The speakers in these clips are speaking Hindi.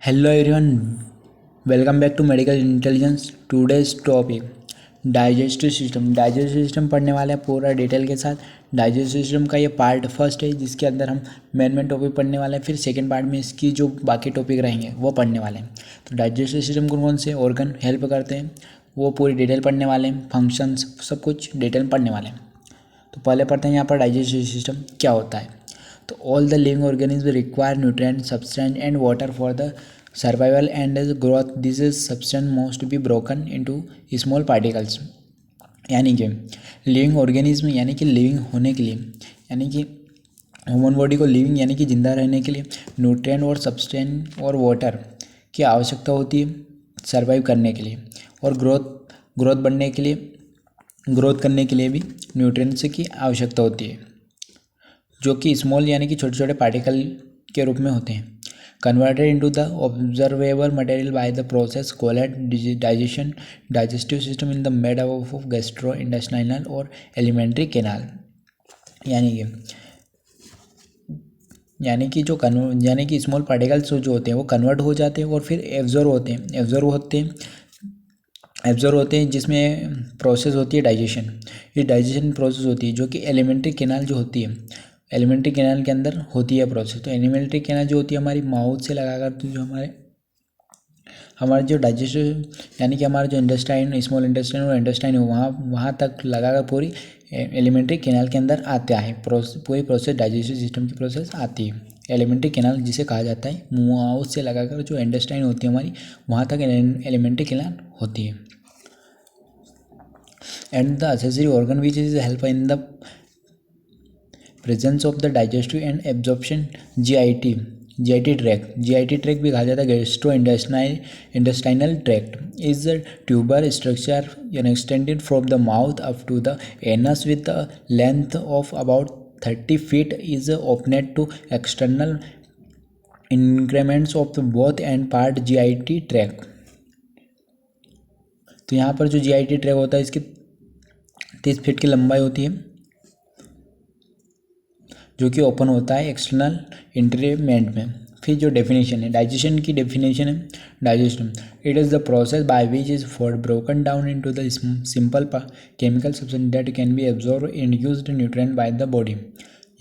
Hello everyone, welcome back to Medical Intelligence. Today's topic digestive system. Digestive system पढ़ने वाले हैं पूरा डिटेल के साथ। डाइजेस्टिव सिस्टम का ये पार्ट फर्स्ट है जिसके अंदर हम मेन टॉपिक पढ़ने वाले हैं। फिर सेकंड पार्ट में इसकी जो बाकी टॉपिक रहेंगे वो पढ़ने वाले हैं। तो डाइजेस्टिव सिस्टम कौन कौन से ऑर्गन हेल्प करते हैं वो पूरी डिटेल पढ़ने वाले हैं। फंक्शंस सब कुछ डिटेल पढ़ने वाले हैं। तो पहले पढ़ते हैं यहाँ पर डाइजेस्टिव सिस्टम क्या होता है। तो all the living organism require nutrient substance and water for the survival and growth. This is substance most be broken into small particles. यानी कि लिविंग ऑर्गेनिज्म यानी कि लिविंग होने के लिए यानी कि ह्यूमन बॉडी को लिविंग यानी कि जिंदा रहने के लिए न्यूट्रिएंट और सब्सटेंस और वाटर की आवश्यकता होती है सर्वाइव करने के लिए। और ग्रोथ बढ़ने के लिए ग्रोथ करने के लिए भी न्यूट्रिएंट्स की आवश्यकता होती है जो कि स्मॉल यानी कि छोटे छोटे पार्टिकल के रूप में होते हैं। Converted into the observable material by the process called digestion. Digestive system in the made up of gastro intestinal और एलिमेंट्री कैनाल। यानी कि स्मॉल पार्टिकल्स जो होते हैं वो कन्वर्ट हो जाते हैं और फिर एब्जॉर्व होते हैं जिसमें प्रोसेस होती है डाइजेशन। ये डाइजेशन प्रोसेस होती है जो कि एलिमेंट्री कैनाल जो होती है एलिमेंट्री कैनाल के अंदर होती है प्रोसेस। तो एलिमेंट्री कैनाल जो होती है हमारी माउथ से लगाकर तो जो हमारे जो डाइजेस्टिव यानी कि हमारा जो इंटेस्टाइन स्मॉल इंटेस्टाइन और इंटेस्टाइन है वहाँ तक लगाकर पूरी एलिमेंट्री कैनाल के अंदर आता है। पूरी प्रोसेस डाइजेस्टिव सिस्टम की प्रोसेस आती है। एलिमेंट्री कैनाल जिसे कहा जाता है माउथ से लगाकर जो इंटेस्टाइन होती है हमारी वहाँ तक एलिमेंट्री कैनाल होती है। And the accessory organ which is help in the presence of the digestive and absorption GIT tract भी कहा जाता है। Gastro intestinal tract is a tuber structure extended from the mouth up to the anus with a length of about 30 feet is opened to external increments of both end part GIT tract। तो यहाँ पर जो GIT ट्रैक होता है इसकी 30 फीट की लंबाई होती है जो कि ओपन होता है एक्सटर्नल इंक्रीमेंट में। फिर जो डेफिनेशन है डाइजेशन की डेफिनेशन है digestion it is the process by which is food broken down into the simple chemical substance that can be absorb and used nutrient by the body.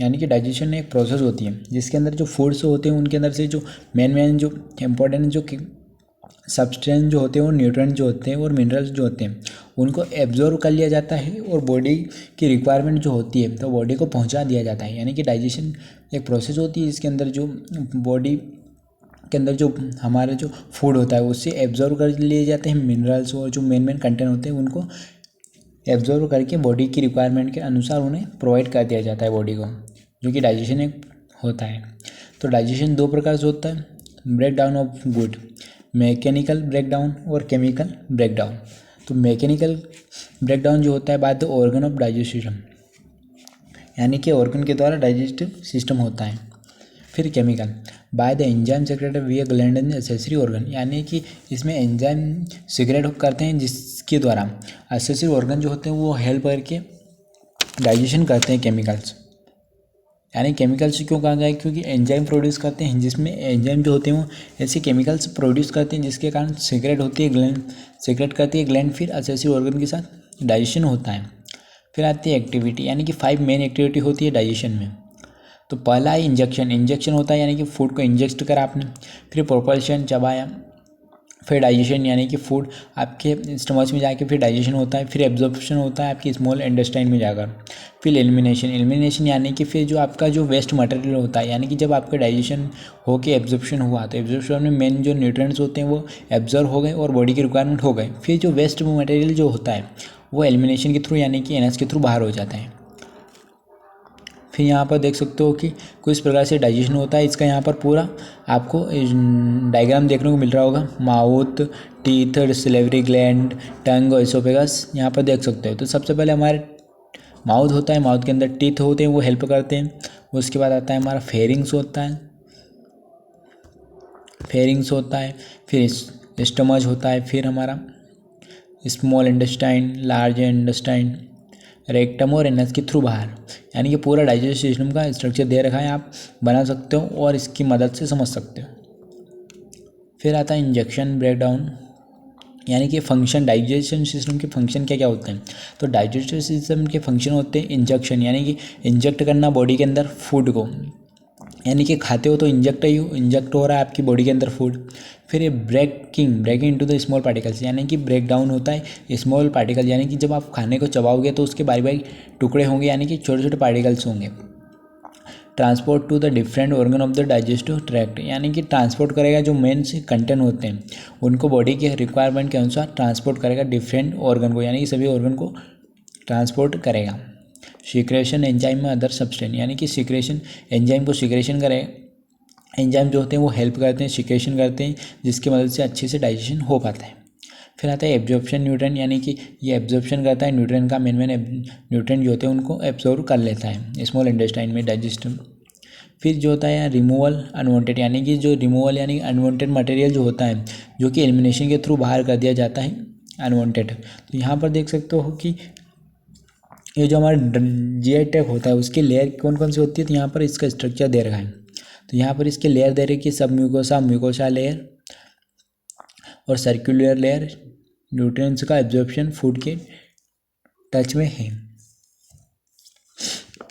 यानी कि डाइजेशन एक प्रोसेस होती है जिसके अंदर जो फूड्स होते हैं उनके अंदर से जो मेन जो इम्पोर्टेंट जो सब्सटेंस जो होते हैं और न्यूट्रिएंट जो होते हैं और मिनरल्स जो होते हैं उनको एब्जॉर्व कर लिया जाता है और बॉडी की रिक्वायरमेंट जो होती है तो बॉडी को पहुंचा दिया जाता है। यानी कि डाइजेशन एक प्रोसेस होती है जिसके अंदर जो बॉडी के अंदर जो हमारा जो फूड होता है उससे एब्जॉर्व कर लिए जाते हैं मिनरल्स और जो मेन कंटेंट होते हैं उनको एब्जॉर्व करके बॉडी की रिक्वायरमेंट के अनुसार उन्हें प्रोवाइड कर दिया जाता है बॉडी को, जो कि डाइजेशन एक होता है। तो डाइजेशन दो प्रकार से होता है, breakdown of good, mechanical breakdown और केमिकल ब्रेकडाउन। तो मैकेनिकल ब्रेकडाउन जो होता है by the organ of digestive system, यानी कि ऑर्गन के द्वारा डाइजेस्टिव सिस्टम होता है। फिर chemical by the enzyme secreted विया ग्लैंड एंड एसेसरी ऑर्गन, यानी कि इसमें एंजाइम सीक्रेट करते हैं जिसके द्वारा एसेसरी ऑर्गन जो होते हैं वो हेल्प करके डाइजेशन करते हैं केमिकल्स। यानी केमिकल्स क्यों कहा गया, क्योंकि एंजाइम प्रोड्यूस करते हैं जिसमें एंजाइम जो होते हैं वो ऐसे केमिकल्स प्रोड्यूस करते हैं जिसके कारण सीक्रेट होती है ग्लैंड, सीक्रेट करती है ग्लैंड, फिर एसेसरी ऑर्गन के साथ डाइजेशन होता है। फिर आती है एक्टिविटी, यानी कि 5 मेन एक्टिविटी होती है डाइजेशन में। तो पहला है इंजेक्शन होता है, यानी कि फूड को इंजेक्ट करा आपने। फिर प्रोपल्शन चबाया, फिर डाइजेशन यानी कि फूड आपके स्टमच में जाके फिर डाइजेशन होता है। फिर एब्जॉर्प्शन होता है आपकी स्मॉल इंटेस्टाइन में जाकर। फिर एलिमिनेशन यानी कि फिर जो आपका जो वेस्ट मटेरियल होता है, यानी कि जब आपका डाइजेशन हो के एब्जॉर्प्शन हुआ तो एब्जॉर्प्शन में मेन जो न्यूट्रिएंट्स होते हैं वो एब्जॉर्व हो गए और बॉडी की रिक्वायरमेंट हो गए। फिर जो वेस्ट मटेरियल जो होता है वो एलिमिनेशन के थ्रू यानी कि एनएस के थ्रू बाहर हो जाता है। फिर यहाँ पर देख सकते हो कि किस प्रकार से डाइजेशन होता है। इसका यहाँ पर पूरा आपको डायग्राम देखने को मिल रहा होगा, माउथ, टीथ, सिलेवरी ग्लैंड, टंग और एसोफेगस यहाँ पर देख सकते हो। तो सबसे पहले हमारे माउथ होता है, माउथ के अंदर टीथ होते हैं वो हेल्प करते हैं। उसके बाद आता है हमारा फेरिंग्स होता है, फिर स्टमच होता है, फिर हमारा small intestine, large intestine, rectum और एनएस के थ्रू बाहर। यानी कि पूरा डाइजेस्टिव सिस्टम का स्ट्रक्चर दे रखा है, आप बना सकते हो और इसकी मदद से समझ सकते हो। फिर आता है इंजेक्शन ब्रेकडाउन, यानी कि फंक्शन, डाइजेशन सिस्टम के फंक्शन क्या क्या होते हैं। तो डाइजेस्टिव सिस्टम के फंक्शन होते हैं इंजेक्शन, यानी कि इंजेक्ट करना बॉडी के अंदर फूड को, यानी कि खाते हो तो इंजेक्ट हो रहा है आपकी बॉडी के अंदर फूड। फिर ये breaking into the small particles, यानी कि ब्रेक डाउन होता है स्मॉल पार्टिकल, यानी कि जब आप खाने को चबाओगे तो उसके बारी बारी टुकड़े होंगे, यानी कि छोटे छोटे पार्टिकल्स होंगे। Transport to the different organ of the digestive tract, यानी कि ट्रांसपोर्ट करेगा, जो मेन से कंटेंट होते हैं उनको बॉडी के रिक्वायरमेंट के अनुसार ट्रांसपोर्ट करेगा डिफरेंट ऑर्गन को, यानी कि सभी ऑर्गन को ट्रांसपोर्ट करेगा। सिक्रेशन एंजाइम में अदर सब्सटेंस, यानी कि सिक्रेशन एंजाइम को सिक्रेशन करेगा। एंजाइम जो होते हैं वो हेल्प करते हैं, सिक्रेशन करते हैं, जिसकी मदद से अच्छे से डाइजेशन हो पाता है। फिर आता है एब्जॉर्प्शन न्यूट्रिएंट, यानी कि ये एब्जॉर्प्शन करता है न्यूट्रिएंट का, मेन न्यूट्रिएंट जो होते हैं उनको एब्जॉर्व कर लेता है स्मॉल इंटेस्टाइन में, डाइजेस्टिव। फिर जो होता है रिमूवल अनवांटेड, यानी कि जो रिमूवल यानी अनवांटेड मटेरियल जो होता है, जो कि एलिमिनेशन के थ्रू बाहर कर दिया जाता है अनवांटेड। तो यहाँ पर देख सकते हो कि ये जो हमारा जीआई ट्रैक्ट होता है उसकी लेयर कौन कौन सी होती है। तो यहाँ पर इसका स्ट्रक्चर दे रखा है, तो यहाँ पर इसके लेयर दे रखी है, सब म्यूकोसा लेयर और सर्कुलर लेयर न्यूट्रिएंट्स का एब्जॉर्प्शन फूड के टच में है।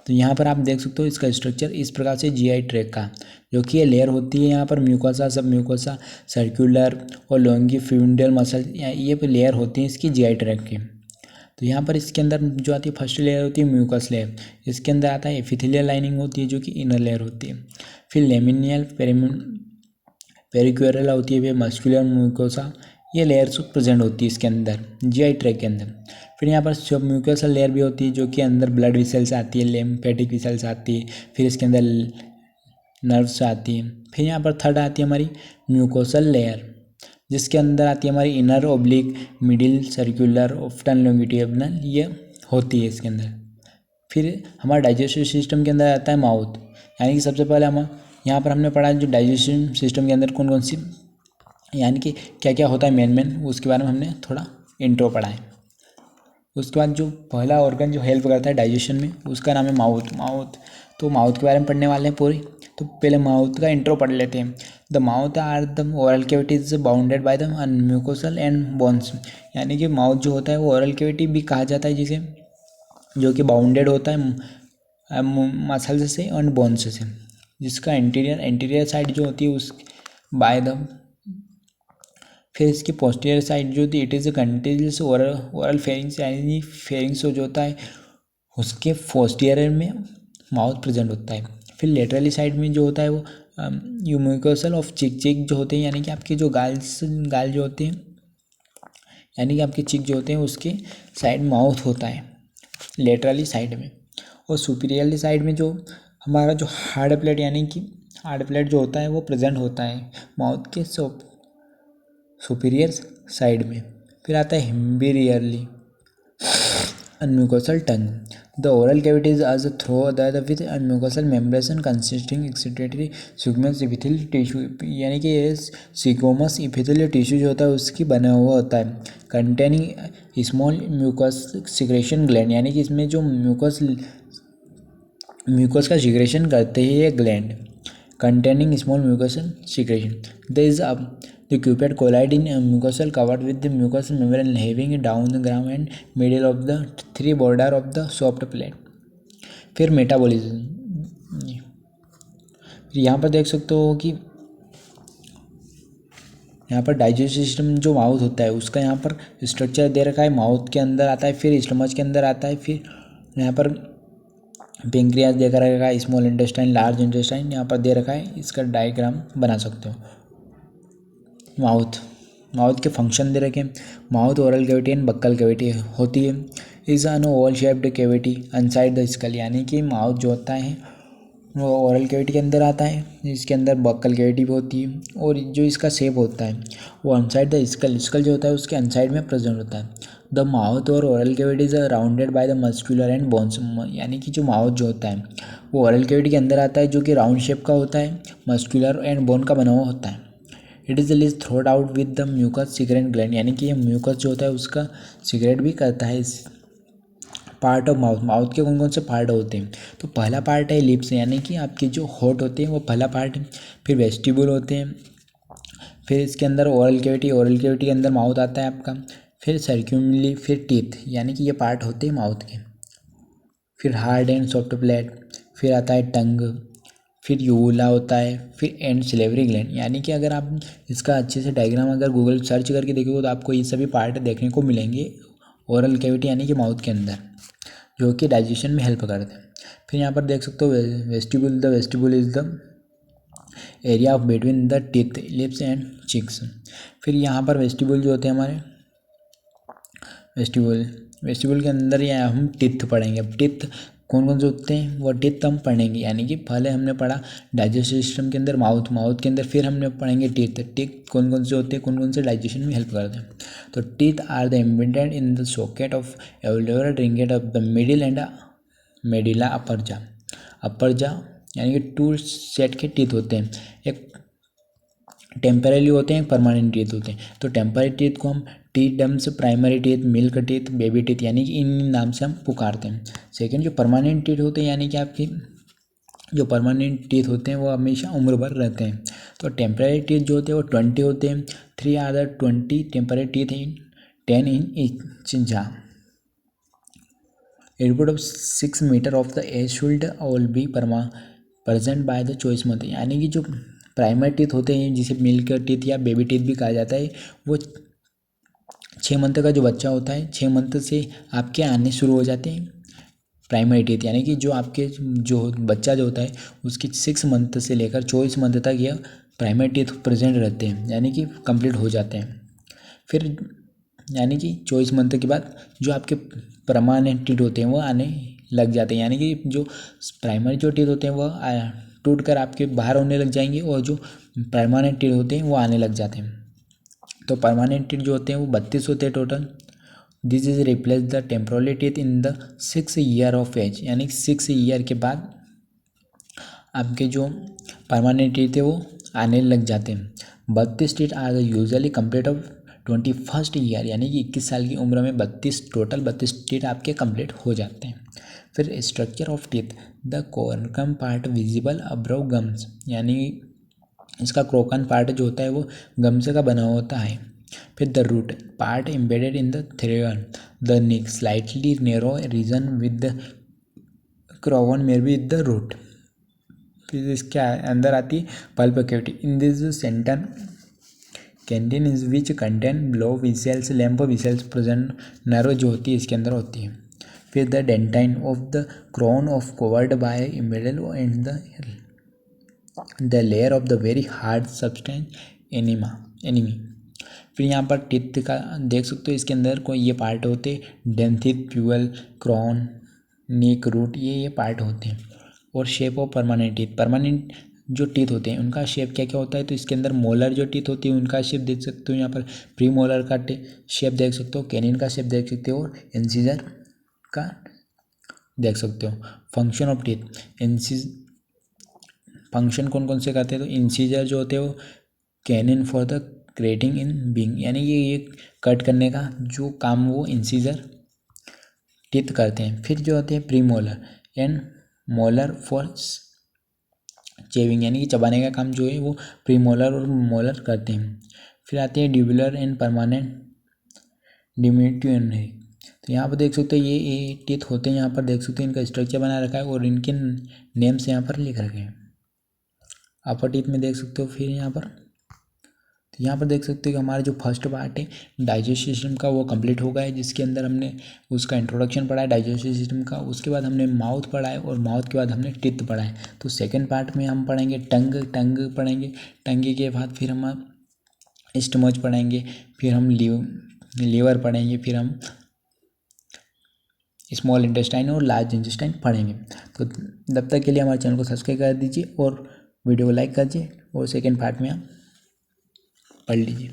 तो यहाँ पर आप देख सकते हो इसका स्ट्रक्चर इस प्रकार से जीआई ट्रैक्ट का, जो कि ये लेयर होती है यहाँ पर म्यूकोसा, सब म्यूकोसा, सर्कुलर और लॉन्गिट्यूडिनल मसल, ये लेयर होती है इसकी जीआई ट्रैक्ट की। तो यहाँ पर इसके अंदर जो आती है फर्स्ट लेयर होती है म्यूकस लेयर, इसके अंदर आता है एपिथेलियल लाइनिंग होती है जो कि इनर लेयर होती है। फिर लेमिनियल पेरिक्यूरल होती है, मस्कुलर म्यूकोसा, ये लेयर्स प्रेजेंट होती है इसके अंदर जीआई ट्रैक्ट के अंदर। फिर यहाँ पर सब म्यूकोसल लेयर भी होती है जो कि अंदर ब्लड वेसल्स आती है, लिम्फेटिक वेसल्स आती है, फिर इसके अंदर नर्व्स आती है। फिर यहाँ पर थर्ड आती है हमारी म्यूकोसल लेयर, जिसके अंदर आती है हमारी inner oblique, middle, circular, often longitudinal, ये होती है इसके अंदर। फिर हमारा डाइजेस्टिव सिस्टम के अंदर आता है माउथ, यानी कि सबसे पहले हम यहाँ पर हमने पढ़ा जो डाइजेस्टिव सिस्टम के अंदर कौन कौन सी, यानी कि क्या क्या होता है मेन, उसके बारे में हमने थोड़ा इंट्रो पढ़ा है। उसके बाद जो पहला ऑर्गन जो हेल्प करता है डाइजेशन में उसका नाम है माउथ। तो माउथ के बारे में पढ़ने वाले हैं पूरी। तो पहले माउथ का इंट्रो पढ़ लेते हैं। The mouth are the oral cavities bounded by the mucosal and bones, यानी कि माउथ जो होता है वो ओरल कैविटी भी कहा जाता है जिसे, जो कि बाउंडेड होता है मसल्स से और बोन्स से, जिसका एंटीरियर साइड जो होती है उस बाय द, फिर इसकी पोस्टीरियर साइड जो होती है it is continuous oral pharynx, यानी फेरिंग्स जो होता है उसके पोस्टीरियर में माउथ प्रेजेंट होता है। फिर लेटरली साइड में जो होता है वो म्यूकोसल ऑफ चिक जो होते हैं, यानी कि आपके जो गाल जो होते हैं, यानी कि आपके चिक जो होते हैं उसके साइड माउथ होता है लेटरली साइड में। और सुपीरियरली साइड में जो हमारा जो हार्ड प्लेट, यानी कि हार्ड प्लेट जो होता है वो प्रेजेंट होता है माउथ के सुपीरियर साइड में। फिर आता है हिम्बीरियरली a mucosal tongue, the oral cavity is as through the with a mucosal membrane consisting excretory squamous epithelial tissue, यानी कि ये सिगोमस इपिथेलियल टिश्यू जो होता है उसकी बना हुआ होता है, containing small mucus secretion gland, यानी कि इसमें जो म्यूकस का सिक्रेशन करते हैं ये gland, containing small mucosal secretion. There is the cupid collide in mucosal covered with the mucous membrane having down the gram and middle of the three border of the soft plate. फिर मेटाबॉलिज्म, यहाँ पर देख सकते हो कि यहाँ पर डाइजेस्टिव सिस्टम जो माउथ होता है उसका यहाँ पर स्ट्रक्चर दे रखा है, माउथ के अंदर आता है, फिर स्टमच के अंदर आता है, फिर यहाँ पर पेंक्रियाज दे रखा है, स्मॉल इंटेस्टाइन, लार्ज इंटेस्टाइन यहाँ पर दे रखा है, इसका डायग्राम बना सकते हो। माउथ के फंक्शन दे रखे हैं। Mouth oral cavity and buccal cavity होती है, is an Oval shaped cavity onside the skull, यानी कि माउथ जो होता है वो ओरल कैविटी के अंदर आता है, इसके अंदर बक्कल कैविटी भी होती है, और जो इसका शेप होता है वो अनसाइड द स्कल जो होता है उसके अनसाइड में प्रेजेंट होता है। द माउथ और oral cavity is rounded by the muscular and bones, यानी कि जो माउथ जो होता है वो ओरल कैविटी के अंदर आता है जो कि राउंड शेप का होता है, मस्कुलर एंड बोन का बना हुआ होता है। इट इज़ लिज throughout with the mucus secrete gland, यानी कि ये म्यूकस जो होता है उसका सिक्रेट भी करता है इस पार्ट ऑफ माउथ के कौन कौन से पार्ट होते हैं। तो पहला पार्ट है लिप्स, यानी कि आपके जो होठ होते हैं वो पहला पार्ट है। फिर वेस्टिब्यूल होते हैं, फिर इसके अंदर ओरल कैविटी के अंदर माउथ आता है आपका, फिर सर्क्यूमली, फिर टीथ, यानी कि ये पार्ट होते हैं माउथ के, फिर हार्ड एंड सॉफ्ट प्लेट, फिर आता है टंग, फिर यूला होता है, फिर एंड सिलेवरी ग्लैंड। यानी कि अगर आप इसका अच्छे से डायग्राम अगर गूगल सर्च करके देखोगे तो आपको ये सभी पार्ट देखने को मिलेंगे ओरल कैविटी यानी कि माउथ के अंदर, जो कि डाइजेशन में हेल्प करते हैं। फिर यहाँ पर देख सकते हो vestibule, the vestibule is the area of between the teeth, lips and cheeks. फिर यहाँ पर वेस्टिबुल जो होते हैं हमारे, वेस्टिबुल के अंदर या हम टिथ पढ़ेंगे। अब टिथ कौन कौन से होते हैं वो टिथ हम पढ़ेंगे, यानी कि पहले हमने पढ़ा डाइजेस्टिव सिस्टम के अंदर माउथ के अंदर, फिर हमने पढ़ेंगे टिथ कौन कौन से होते हैं, कौन कौन से डाइजेशन में हेल्प करते हैं। तो teeth are the embedded in the socket of alveolar trinket of the middle and medulla upper jaw यानी कि 2 सेट के टीथ होते हैं, एक टेम्परेरी होते हैं, एक परमानेंट टीथ होते हैं। तो टेम्परेरी टीथ को हम teeth dumps, primary teeth, milk teeth, baby teeth, यानी कि इन नाम से हम पुकारते हैं। सेकंड जो परमानेंट टीथ होते हैं, यानी कि आपकी जो परमानेंट टीथ होते हैं वो हमेशा उम्र भर रहते हैं। तो टेम्परेरी टीथ जो होते हैं वो 20 होते हैं। 3 are the 20 temporary teeth in 10 in each jaw. A report of 6 meter of the edge should all be present by the choice mother। यानी कि जो प्राइमरी टीथ होते हैं जिसे मिल्क टीथ या बेबी टीथ भी कहा जाता है, वो 6 मंथ का जो बच्चा होता है 6 मंथ से आपके आने शुरू हो जाते हैं प्राइमरी टीथ, यानी कि जो आपके जो बच्चा जो होता है उसकी 6 मंथ से लेकर 24 मंथ तक यह प्राइमरी टीथ प्रेजेंट रहते हैं, यानी कि कंप्लीट हो जाते हैं। फिर यानी कि 24 मंथ के बाद जो आपके परमानेंट टीथ होते हैं वो आने लग जाते हैं, यानी कि जो प्राइमरी जो टीथ होते हैं वो टूट कर आपके बाहर होने लग जाएंगे और जो परमानेंट टीथ होते हैं वो आने लग जाते हैं। तो परमानेंट टीथ जो होते हैं वो 32 होते हैं total. This is replace the temporary teeth in the 6 year of age, यानी 6 ईयर के बाद आपके जो परमानेंट टीथ है वो आने लग जाते हैं। 32 teeth are usually complete of 21st year, यानी कि 21 साल की उम्र में 32 टीथ आपके कंप्लीट हो जाते हैं। फिर स्ट्रक्चर ऑफ टीथ, द कोरकम पार्ट विजिबल अब्रव गम्स, यानी इसका क्रोकन पार्ट जो होता है वो गम्स का बना होता है। फिर the root part embedded in the थ्रेन, the neck slightly narrow region with the crown में विद द रूट। फिर इसके अंदर आती है pulp cavity. In this centre canteen is which contain blood vessels, lymph vessels present, nerve जो होती है इसके अंदर होती है। फिर the dentine of the crown of covered by enamel and the layer of the very hard substance enamel. फिर यहाँ पर टिथ का देख सकते हो, इसके अंदर कोई ये पार्ट होते डेंथिथ, प्यूअल, क्रोन, नीक, रूट, ये पार्ट होते हैं। और shape of permanent teeth, permanent जो टीथ होते हैं उनका शेप क्या क्या होता है, तो इसके अंदर मोलर जो टीथ होती है उनका शेप देख सकते हो, यहाँ पर प्री मोलर का शेप देख सकते हो, कैनिन का शेप देख सकते हो और इंसिजर का देख सकते हो। फंक्शन ऑफ टीथ, फंक्शन कौन कौन से करते हैं, तो इंसिजर जो होते हैं वो canine for the creating in being, यानी कि ये कट करने का जो काम वो इंसिजर टीथ करते हैं। फिर जो होते हैं pre molar and molar for chewing, यानी कि चबाने का काम जो है वो प्री मोलर और मोलर करते हैं। फिर आते हैं ड्यूबुलर एंड परमानेंट डिमिट्यूनरी। तो यहाँ पर देख सकते हो ये टीथ होते हैं, यहाँ पर देख सकते हो इनका स्ट्रक्चर बना रखा है और इनके नेम्स यहाँ पर लिख रखे हैं अपर टीथ में देख सकते हो। फिर यहाँ पर तो यहाँ पर देख सकते हो कि हमारा जो फर्स्ट पार्ट है डाइजेस्टिव सिस्टम का वो कंप्लीट हो गया है, जिसके अंदर हमने उसका इंट्रोडक्शन पढ़ा है डाइजेस्टिव सिस्टम का। उसके बाद हमने माउथ पढ़ा है और माउथ के बाद हमने टीथ पढ़ा है। तो सेकंड पार्ट में हम पढ़ेंगे टंग पढ़ेंगे, टंग के बाद फिर हम स्टमच पढ़ेंगे, फिर हम लीवर पढ़ेंगे, फिर हम स्मॉल इंटेस्टाइन और लार्ज इंटेस्टाइन पढ़ेंगे। तो तब तक के लिए हमारे चैनल को सब्सक्राइब कर दीजिए और वीडियो को लाइक कीजिए और सेकेंड पार्ट में आप पढ़ लीजिए।